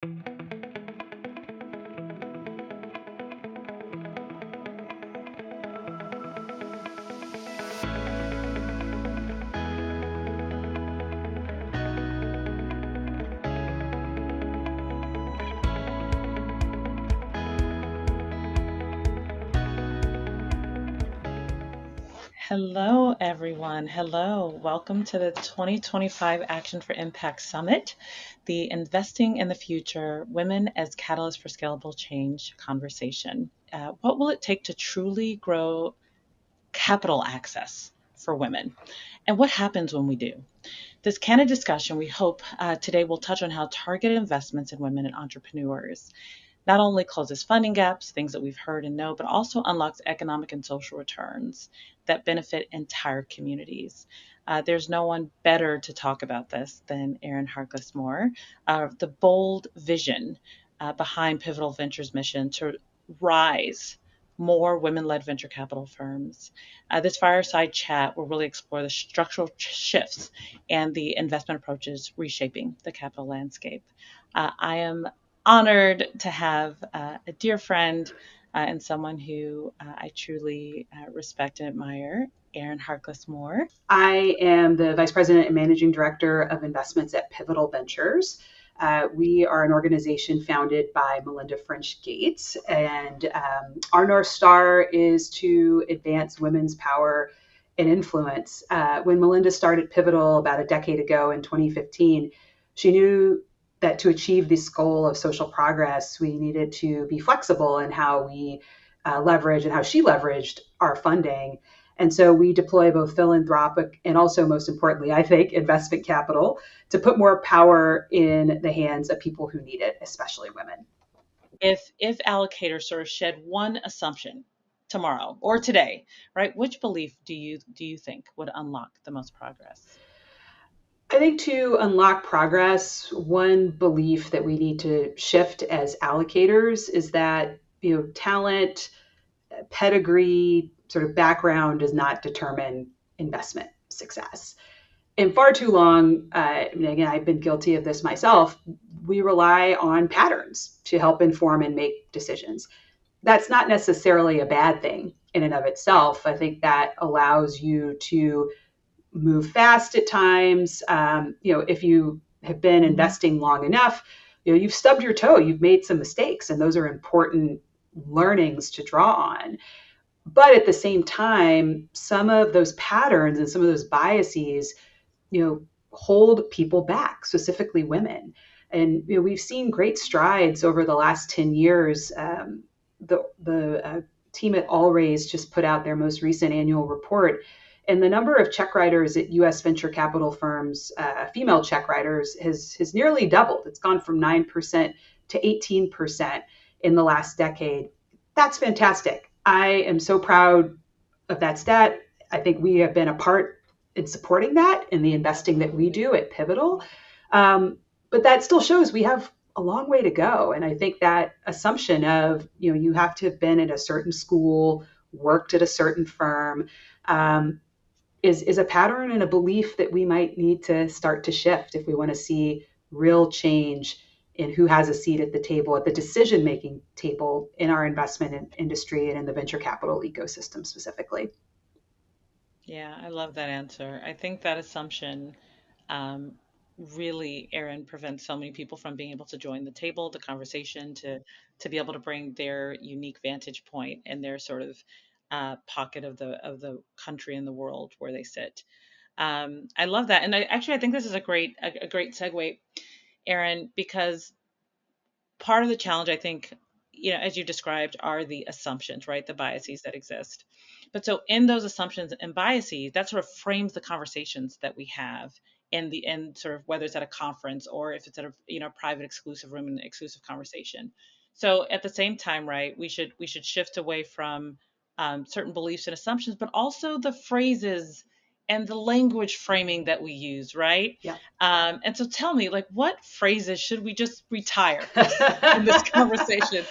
Hello, everyone. Hello. Welcome to the 2025 Action for Impact Summit, the Investing in the Future Women as Catalysts for Scalable Change conversation. What will it take to truly grow capital access for women? And what happens when we do? This candid discussion, we hope today will touch on how targeted investments in women and entrepreneurs not only closes funding gaps, things that we've heard and know, but also unlocks economic and social returns that benefit entire communities. There's no one better to talk about this than Erin Harkless Moore, the bold vision behind Pivotal Ventures' mission to rise more women led venture capital firms. This fireside chat will really explore the structural shifts and the investment approaches reshaping the capital landscape. I am honored to have a dear friend and someone who I truly respect and admire, Erin Harkless Moore. I am the Vice President and Managing Director of Investments at Pivotal Ventures. We are an organization founded by Melinda French Gates, and our North Star is to advance women's power and influence. When Melinda started Pivotal about a decade ago in 2015, she knew that to achieve this goal of social progress, we needed to be flexible in how we leverage and how she leveraged our funding. And so we deploy both philanthropic and also, most importantly, I think, investment capital to put more power in the hands of people who need it, especially women. If allocators sort of shed one assumption tomorrow or today, right, which belief do you think would unlock the most progress? I think to unlock progress, one belief that we need to shift as allocators is that talent, pedigree, sort of background does not determine investment success. And far too long, and again, I've been guilty of this myself, we rely on patterns to help inform and make decisions. That's not necessarily a bad thing in and of itself. I think that allows you to move fast at times. If you have been investing long enough, you've stubbed your toe, you've made some mistakes, and those are important learnings to draw on. But at the same time, some of those patterns and some of those biases, hold people back, specifically women. And we've seen great strides over the last 10 years. The team at All Raise just put out their most recent annual report, and the number of check writers at U.S. venture capital firms, female check writers, has nearly doubled. It's gone from 9% to 18% in the last decade. That's fantastic. I am so proud of that stat. I think we have been a part in supporting that in the investing that we do at Pivotal. But that still shows we have a long way to go. And I think that assumption of, you have to have been at a certain school, worked at a certain firm, is a pattern and a belief that we might need to start to shift if we want to see real change in who has a seat at the table, at the decision-making table in our investment industry and in the venture capital ecosystem specifically. Yeah, I love that answer. I think that assumption um, really, Erin, prevents so many people from being able to join the table, the conversation, to be able to bring their unique vantage point and their sort of pocket of the country and the world where they sit. I love that, and I think this is a great segue, Erin, because part of the challenge, I think, as you described, are the assumptions, right? The biases that exist. But so in those assumptions and biases, that sort of frames the conversations that we have in sort of whether it's at a conference or if it's at a private exclusive room and exclusive conversation. So at the same time, right, we should shift away from certain beliefs and assumptions, but also the phrases and the language framing that we use, right? Yeah. And so tell me, like, what phrases should we just retire in this conversation,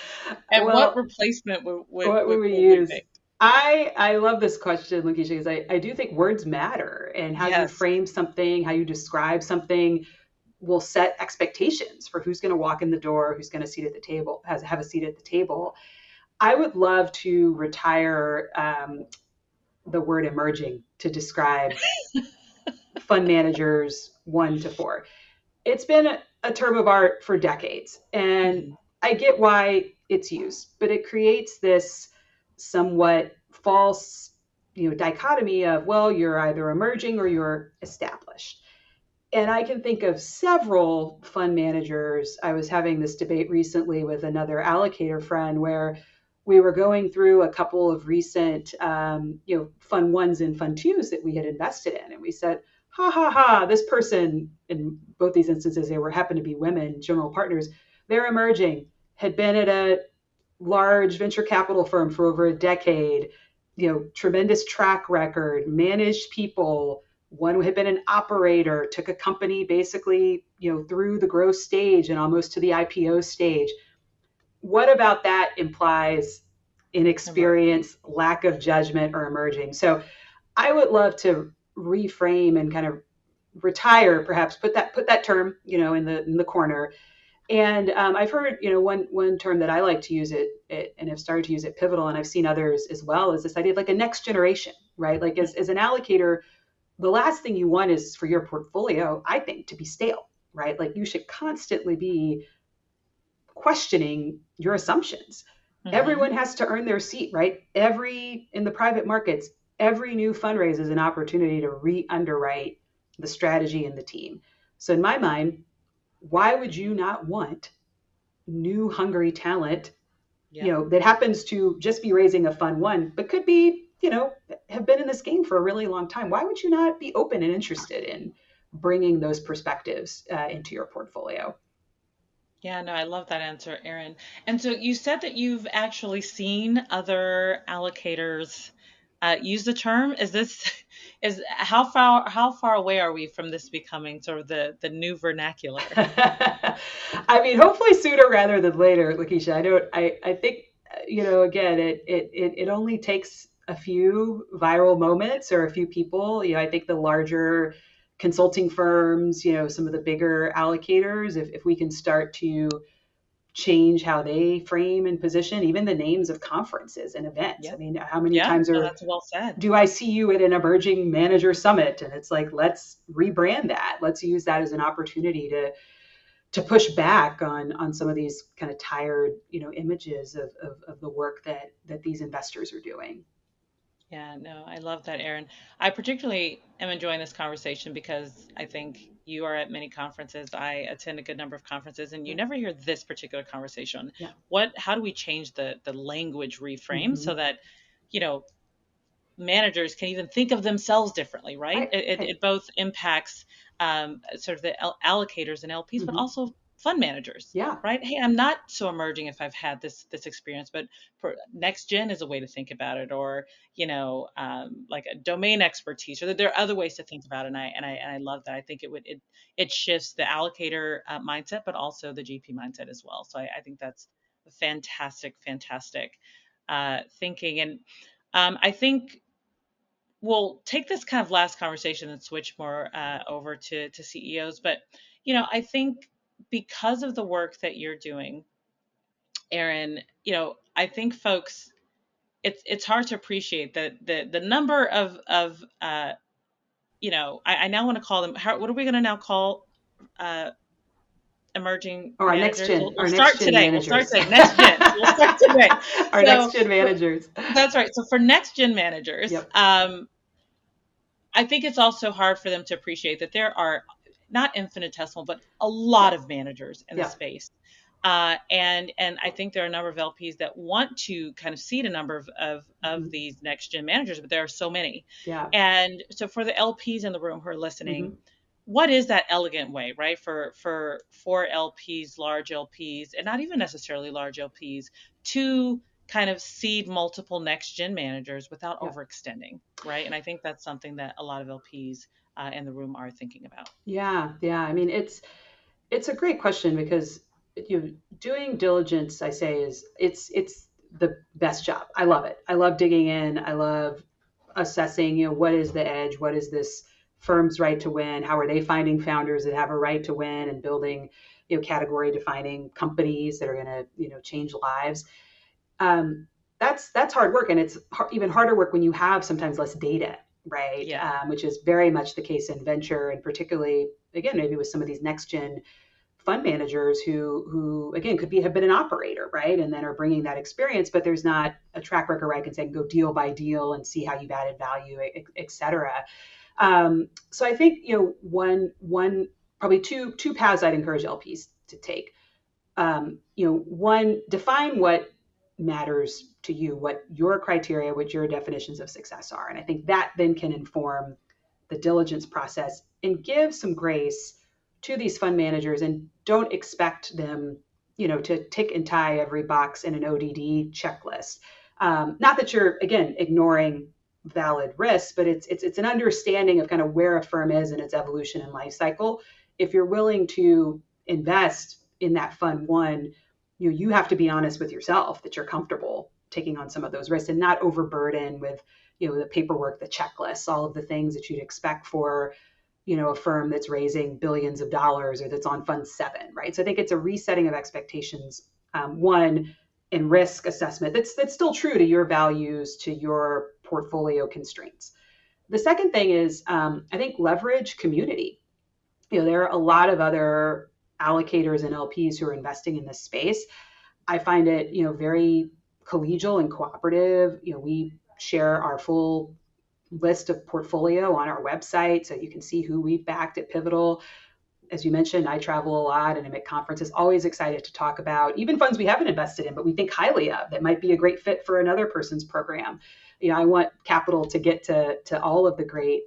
and what Well, replacement would would what would would, we would we use? make? I love this question, Lakeisha, because I do think words matter, and how you Yes. frame something, how you describe something will set expectations for who's going to walk in the door, who's going to sit at the table, have a seat at the table. I would love to retire the word emerging to describe fund managers 1 to 4. It's been a term of art for decades, and Mhm. I get why it's used, but it creates this somewhat false, dichotomy of, well, you're either emerging or you're established. And I can think of several fund managers. I was having this debate recently with another allocator friend where we were going through a couple of recent, fund ones and fund twos that we had invested in. And we said, ha ha ha, this person, in both these instances, they were happened to be women, general partners, they're emerging, had been at a large venture capital firm for over a decade, tremendous track record, managed people. One had been an operator, took a company basically, through the growth stage and almost to the IPO stage. What about that implies Emerging. inexperience, lack of judgment, or emerging? So I would love to reframe and kind of retire, perhaps put that term, in the corner. And I've heard, one term that I like to use it and have started to use it Pivotal, and I've seen others as well, is this idea of like a next generation, right? Like as an allocator, the last thing you want is for your portfolio, I think, to be stale, right? Like you should constantly be questioning your assumptions. Hmm. Everyone has to earn their seat, right? In the private markets, every new fundraise is an opportunity to re-underwrite the strategy and the team. So in my mind, why would you not want new hungry talent, Yep. that happens to just be raising a fund one, but could be, have been in this game for a really long time? Why would you not be open and interested in bringing those perspectives into your portfolio? Yeah, no, I love that answer, Erin. And so you said that you've actually seen other allocators use the term. Is this is how far away are we from this becoming sort of the new vernacular? I mean, hopefully sooner rather than later, Lakeisha. I think, again, it only takes a few viral moments or a few people. I think the larger consulting firms, some of the bigger allocators, if we can start to change how they frame and position even the names of conferences and events. I Yep. mean, how many Yeah, times no, are that's well said. do I see you at an emerging manager summit? And it's like, let's rebrand that. Let's use that as an opportunity to push back on some of these kind of tired, images of the work that these investors are doing. Yeah, no, I love that, Erin. I particularly am enjoying this conversation because I think you are at many conferences. I attend a good number of conferences, and you Yeah. never hear this particular conversation. Yeah. How do we change the language reframe Mm-hmm. so that, you know, managers can even think of themselves differently, right? Right. It both impacts sort of the allocators and LPs, but Mm-hmm. also fund managers, Yeah. right? Hey, I'm not so emerging if I've had this experience, but for next gen is a way to think about it, or like a domain expertise, or that there are other ways to think about it. And I love that. I think it shifts the allocator mindset, but also the GP mindset as well. So I think that's fantastic, fantastic thinking. And I think we'll take this kind of last conversation and switch more over to CEOs. But I think because of the work that you're doing, Erin, I think folks, it's hard to appreciate the number of I now want to call them. What are we going to now call uh, emerging Or managers? We'll our next start gen today. We'll start managers. today. Next gen. So we'll start today. Our next So gen managers. that's right. So for next gen managers, Yep. I think it's also hard for them to appreciate that there are not infinitesimal, but a lot Yep. of managers in the Yep. space. And I think there are a number of LPs that want to kind of seed a number of Mm-hmm. these next gen managers, but there are so many. Yeah. And so for the LPs in the room who are listening, Mm-hmm. what is that elegant way, right? For LPs, large LPs, and not even necessarily large LPs, to kind of seed multiple next gen managers without Yep. overextending, right? And I think that's something that a lot of LPs in the room are thinking about. Yeah. Yeah. I mean, it's a great question because doing diligence, I say, is it's the best job. I love it. I love digging in. I love assessing, what is the edge? What is this firms' right to win? How are they finding founders that have a right to win and building, category defining companies that are going to, change lives? um, that's hard work, and it's even harder work when you have sometimes less data, right? Yeah. Which is very much the case in venture, and particularly again maybe with some of these next gen fund managers who again could be have been an operator, right, and then are bringing that experience, but there's not a track record where I can say go deal by deal and see how you've added value, et cetera. So I think one probably two paths I'd encourage LPs to take. One, define what matters to you, what your criteria, what your definitions of success are. And I think that then can inform the diligence process, and give some grace to these fund managers, and don't expect them, to tick and tie every box in an ODD checklist. Not that you're, again, ignoring valid risks, but it's an understanding of kind of where a firm is in its evolution and life cycle. If you're willing to invest in that fund one, you have to be honest with yourself that you're comfortable taking on some of those risks and not overburden with the paperwork, the checklists, all of the things that you'd expect for a firm that's raising billions of dollars or that's on fund seven, right? So I think it's a resetting of expectations, one, in risk assessment that's still true to your values, to your portfolio constraints. The second thing is, I think, leverage community. There are a lot of other allocators and LPs who are investing in this space. I find it, very collegial and cooperative. We share our full list of portfolio on our website, so you can see who we've backed at Pivotal. As you mentioned, I travel a lot and I'm at conferences, always excited to talk about even funds we haven't invested in, but we think highly of, that might be a great fit for another person's program. I want capital to get to all of the great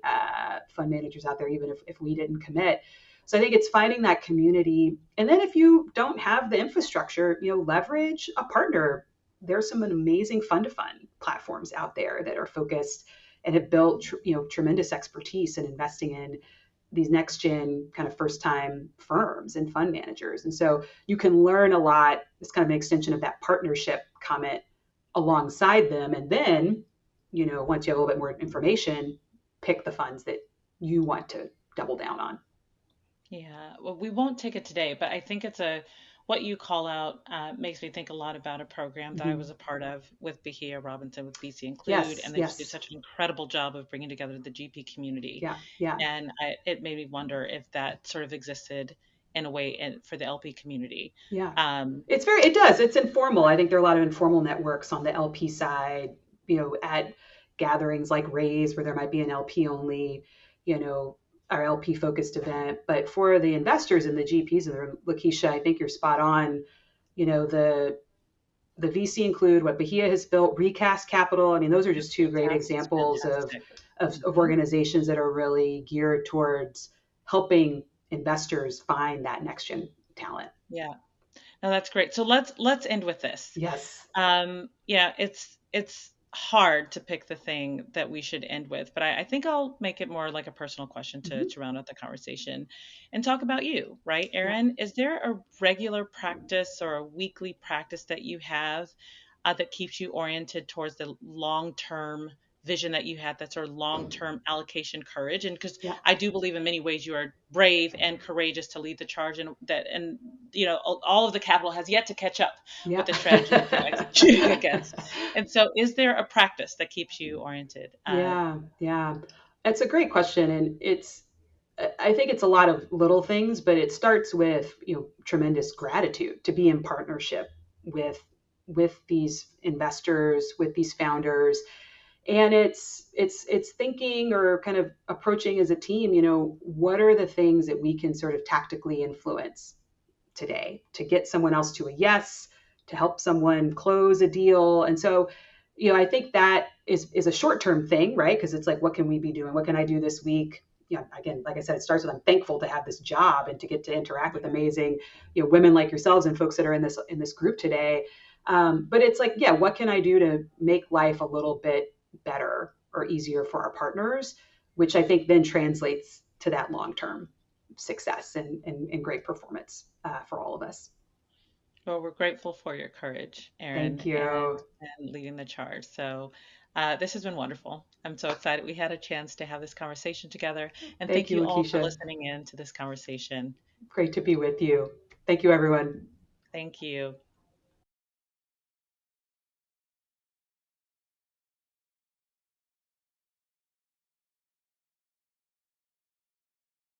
fund managers out there, even if we didn't commit. So I think it's finding that community. And then if you don't have the infrastructure, leverage a partner. There's some amazing fund to fund platforms out there that are focused and have built, tremendous expertise in investing in these next gen kind of first time firms and fund managers. And so you can learn a lot. It's kind of an extension of that partnership comment alongside them. And then, once you have a little bit more information, pick the funds that you want to double down on. Yeah, well, we won't take it today, but I think it's a what you call out makes me think a lot about a program that I Mm-hmm. was a part of with Bahia Robinson with BC Include, Yes, and they just do yes. such an incredible job of bringing together the GP community. Yeah, yeah, And it made me wonder if that sort of existed in a way for the LP community. yeah. Um, It does. It's informal. I think there are a lot of informal networks on the LP side, at gatherings like Raise, where there might be an LP only, you know, our LP focused event. But for the investors and the GPs in the room, Lakeisha, I think you're spot on. The VC Include, what Bahia has built, Recast Capital. I mean, those are just two great that's examples of, fantastic. of Hmm. organizations that are really geared towards helping investors find that next gen talent. Yeah, no, that's great. So let's end with this. Yes. Yeah, it's hard to pick the thing that we should end with, but I think I'll make it more like a personal question Mm-hmm. to round out the conversation and talk about you, right, Yeah. Erin? Is there a regular practice or a weekly practice that you have that keeps you oriented towards the long term vision that you had, that sort of long term allocation courage? And because Yeah. I do believe in many ways you are brave and courageous to lead the charge, and that, and all of the capital has yet to catch up Yeah. with the strategy that you're executing against. And so, is there a practice that keeps you oriented? Yeah. Yeah. It's a great question. And I think it's a lot of little things, but it starts with, tremendous gratitude to be in partnership with, these investors, with these founders. And it's thinking or kind of approaching as a team, what are the things that we can sort of tactically influence today to get someone else to a yes, to help someone close a deal. And so, I think that is a short-term thing, right? Because it's like, what can we be doing? What can I do this week? Again, like I said, it starts with I'm thankful to have this job and to get to interact with Yeah. amazing, women like yourselves and folks that are in this group today. But it's like, yeah, what can I do to make life a little bit better or easier for our partners, which I think then translates to that long-term success and great performance for all of us. Well, we're grateful for your courage, Thank Erin, you. and leading the charge. So, This has been wonderful. I'm so excited we had a chance to have this conversation together. And Thank thank you, you all for Lakeisha. listening in to this conversation. Great to be with you. Thank you, everyone. Thank you.